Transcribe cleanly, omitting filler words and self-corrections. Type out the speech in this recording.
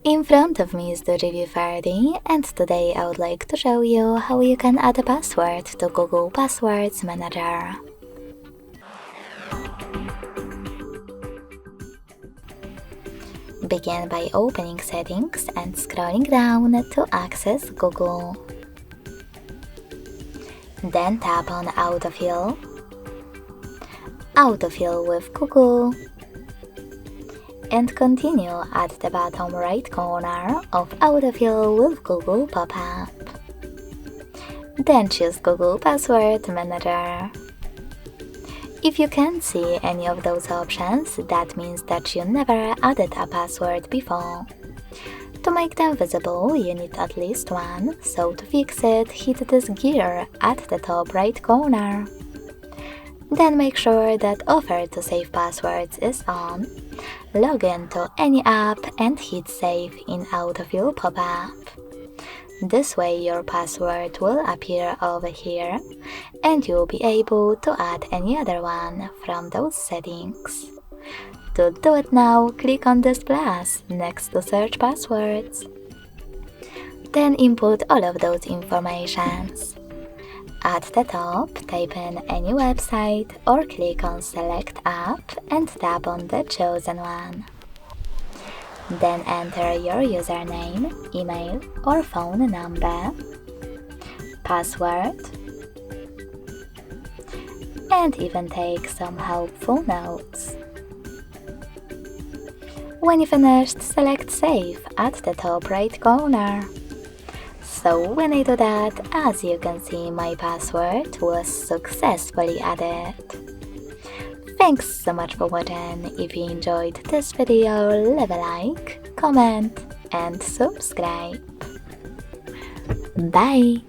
In front of me is the DOOGEE V30, and today I would like to show you how you can add a password to Google Passwords Manager. Begin by opening Settings and scrolling down to access Google. Then tap on Autofill, Autofill with Google, and continue at the bottom right corner of Autofill with Google pop-up. Then choose Google Password Manager. If you can't see any of those options, that means that you never added a password before. To make them visible, you need at least one, so to fix it, hit this gear at the top right corner. Then make sure that Offer to Save Passwords is on. Log in to any app and hit Save in Autofill pop-up. This way your password will appear over here, and you'll be able to add any other one from those settings. To do it now, click on this plus next to Search Passwords. Then input all of those informations. At the top, type in any website or click on Select App and tap on the chosen one. Then enter your username, email or phone number, password, and even take some helpful notes. When you finished, select Save at the top right corner. So when I do that, as you can see, my password was successfully added. Thanks so much for watching. If you enjoyed this video, leave a like, comment and subscribe. Bye!